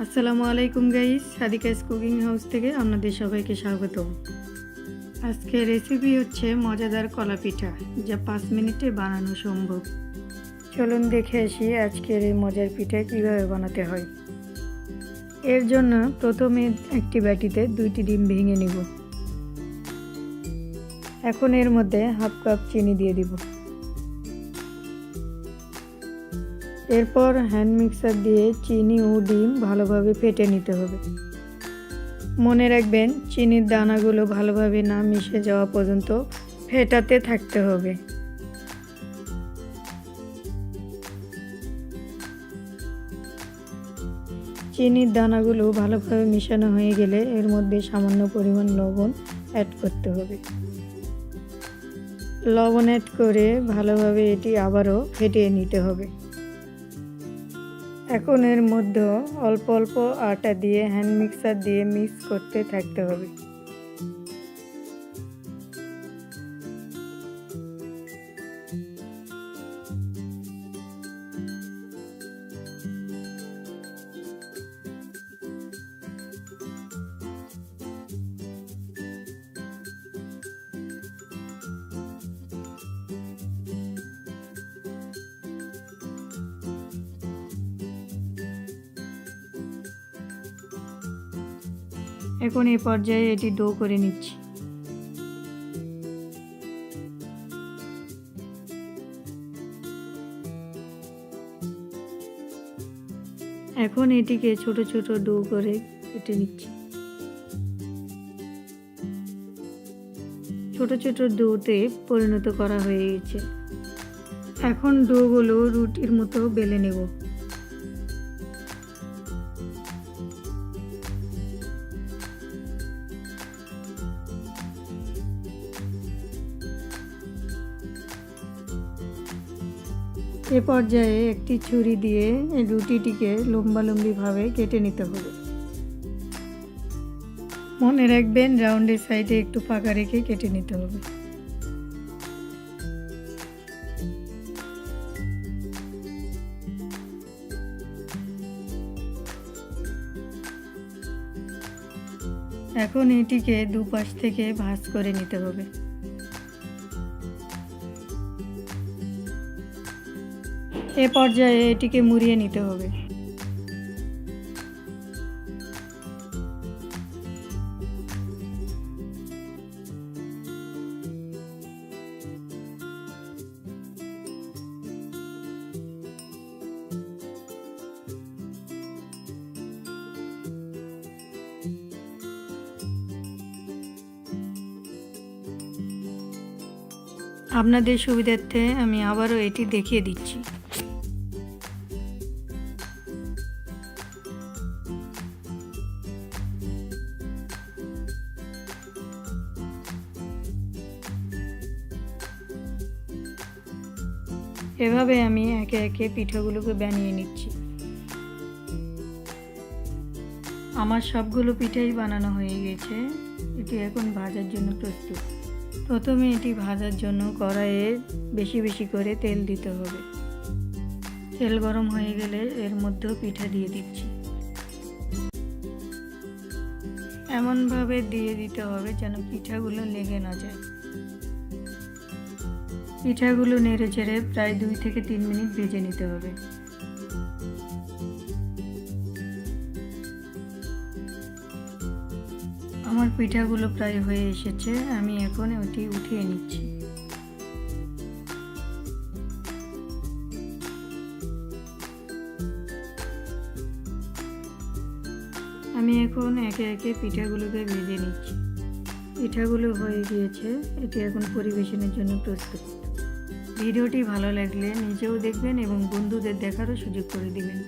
আসসালামু আলাইকুম guys, সাদিকাস cooking house থেকে আপনাদের সবাইকে স্বাগত। আজকে রেসিপি হচ্ছে মজাদার কলা পিঠা, যা 5 মিনিটে বানানো সম্ভব। চলুন দেখে আসি আজকের এই মজার পিঠা কিভাবে বানাতে হয়। এর জন্য প্রথমে একটি বাটিতে 2টি ডিম ভেঙে নিব। এখন এর মধ্যে হাফ কাপ চিনি দিয়ে দিব। এরপর হ্যান্ড মিক্সার দিয়ে চিনি ও ডিম ভালোভাবে ফেটে নিতে হবে। মনে রাখবেন, চিনির দানাগুলো ভালোভাবে না মিশে যাওয়া পর্যন্ত ফেটাতে থাকতে হবে। চিনির দানাগুলো ভালোভাবে মিশানো হয়ে গেলে এর মধ্যে সামান্য পরিমাণ লবণ অ্যাড করতে হবে। লবণ অ্যাড করে ভালোভাবে এটি আবারও ফেটিয়ে নিতে হবে। এখন এর মধ্যে অল্প অল্প আটা দিয়ে হ্যান্ড মিক্সার দিয়ে মিক্স করতে থাকতে হবে। এখন এই পর্যায়ে এটি ডো করে নিচ্ছি। এখন এটিকে ছোট ছোট ডো করে কেটে নিচ্ছি। ছোট ছোট ডোতে পরিণত করা হয়ে গেছে। এখন ডোগুলো রুটির মতো বেলে নেব। এ পর্যায়ে একটি ছুরি দিয়ে রুটিটিকে লম্বালম্বিভাবে কেটে নিতে হবে। মনে রাখবেন, রাউন্ডের সাইডে একটু ফাঁকা রেখে কেটে নিতে হবে। এখন এটিকে দুপাশ থেকে ভাঁজ করে নিতে হবে। এ পর্যায়ে এটিকে মুড়িয়ে নিতে হবে। আপনাদের সুবিধার্থে আমি আবারও এটি দেখিয়ে দিচ্ছি। এভাবে আমি একে একে পিঠাগুলোকে বানিয়ে নিচ্ছি। আমার সবগুলো পিঠাই বানানো হয়ে গেছে। এটি এখন ভাজার জন্য প্রস্তুত। প্রথমে এটি ভাজার জন্য কড়াইয়ে বেশি বেশি করে তেল দিতে হবে। তেল গরম হয়ে গেলে এর মধ্যেও পিঠা দিয়ে দিচ্ছি। এমনভাবে দিয়ে দিতে হবে যেন পিঠাগুলো লেগে না যায়। পিঠাগুলো নেড়ে চেড়ে প্রায় 2 থেকে 3 মিনিট ভেজে নিতে হবে। আমার পিঠাগুলো প্রায় হয়ে এসেছে। আমি এখন ওটি উঠিয়ে নিচ্ছি। আমি এখন একে একে পিঠাগুলোকে ভেজে নিচ্ছি। পিঠাগুলো হয়ে গিয়েছে। এটি এখন পরিবেশনের জন্য প্রস্তুত। ভিডিওটি ভালো লাগলে নিজেও দেখবেন এবং বন্ধুদের দেখারও সুযোগ করে দিবেন।